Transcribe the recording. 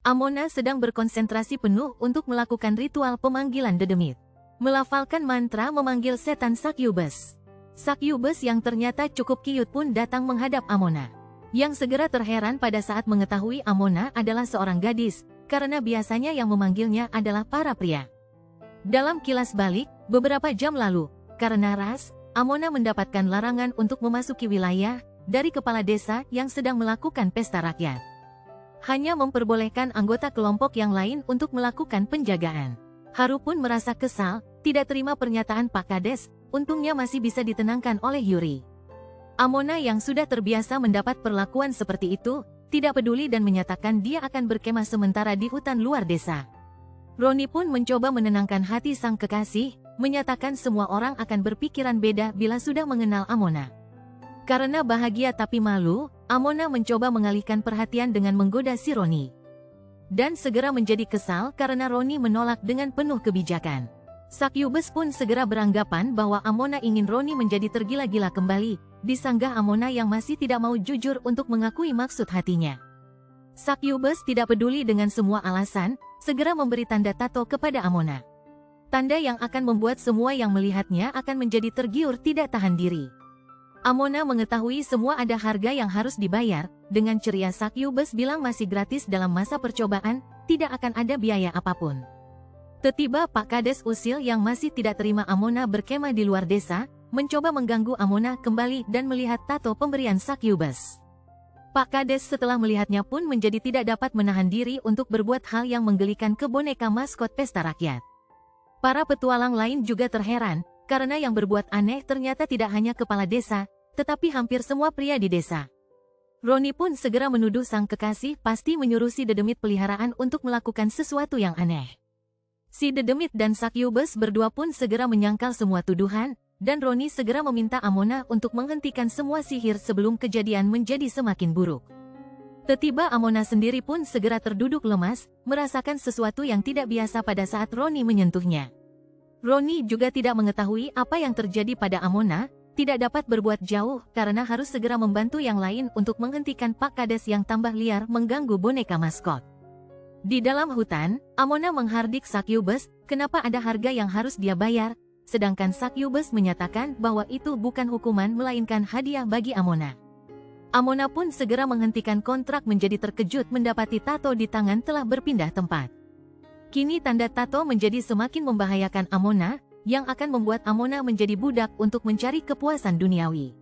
Amona sedang berkonsentrasi penuh untuk melakukan ritual pemanggilan dedemit. Melafalkan mantra memanggil setan Succubus. Succubus yang ternyata cukup cute pun datang menghadap Amona. Yang segera terheran pada saat mengetahui Amona adalah seorang gadis, karena biasanya yang memanggilnya adalah para pria. Dalam kilas balik, beberapa jam lalu, karena ras, Amona mendapatkan larangan untuk memasuki wilayah dari kepala desa yang sedang melakukan pesta rakyat. Hanya memperbolehkan anggota kelompok yang lain untuk melakukan penjagaan. Haru pun merasa kesal, tidak terima pernyataan Pak Kades, untungnya masih bisa ditenangkan oleh Yuri. Amona yang sudah terbiasa mendapat perlakuan seperti itu, tidak peduli dan menyatakan dia akan berkemah sementara di hutan luar desa. Roni pun mencoba menenangkan hati sang kekasih, menyatakan semua orang akan berpikiran beda bila sudah mengenal Amona. Karena bahagia tapi malu, Amona mencoba mengalihkan perhatian dengan menggoda si Roni. Dan segera menjadi kesal karena Roni menolak dengan penuh kebijakan. Succubus pun segera beranggapan bahwa Amona ingin Roni menjadi tergila-gila kembali, disanggah Amona yang masih tidak mau jujur untuk mengakui maksud hatinya. Succubus tidak peduli dengan semua alasan, segera memberi tanda tato kepada Amona. Tanda yang akan membuat semua yang melihatnya akan menjadi tergiur tidak tahan diri. Amona mengetahui semua ada harga yang harus dibayar, dengan ceria Succubus bilang masih gratis dalam masa percobaan, tidak akan ada biaya apapun. Tiba-tiba Pak Kades usil yang masih tidak terima Amona berkemah di luar desa, mencoba mengganggu Amona kembali dan melihat tato pemberian Succubus. Pak Kades setelah melihatnya pun menjadi tidak dapat menahan diri untuk berbuat hal yang menggelikan ke boneka maskot pesta rakyat. Para petualang lain juga terheran, karena yang berbuat aneh ternyata tidak hanya kepala desa, tetapi hampir semua pria di desa. Roni pun segera menuduh sang kekasih pasti menyuruh si dedemit peliharaan untuk melakukan sesuatu yang aneh. Si dedemit dan Succubus berdua pun segera menyangkal semua tuduhan, dan Roni segera meminta Amona untuk menghentikan semua sihir sebelum kejadian menjadi semakin buruk. Tiba-tiba Amona sendiri pun segera terduduk lemas, merasakan sesuatu yang tidak biasa pada saat Roni menyentuhnya. Roni juga tidak mengetahui apa yang terjadi pada Amona, tidak dapat berbuat jauh karena harus segera membantu yang lain untuk menghentikan Pak Kades yang tambah liar mengganggu boneka maskot. Di dalam hutan, Amona menghardik Succubus, kenapa ada harga yang harus dia bayar, sedangkan Succubus menyatakan bahwa itu bukan hukuman melainkan hadiah bagi Amona. Amona pun segera menghentikan kontrak menjadi terkejut mendapati tato di tangan telah berpindah tempat. Kini tanda tato menjadi semakin membahayakan Amona, yang akan membuat Amona menjadi budak untuk mencari kepuasan duniawi.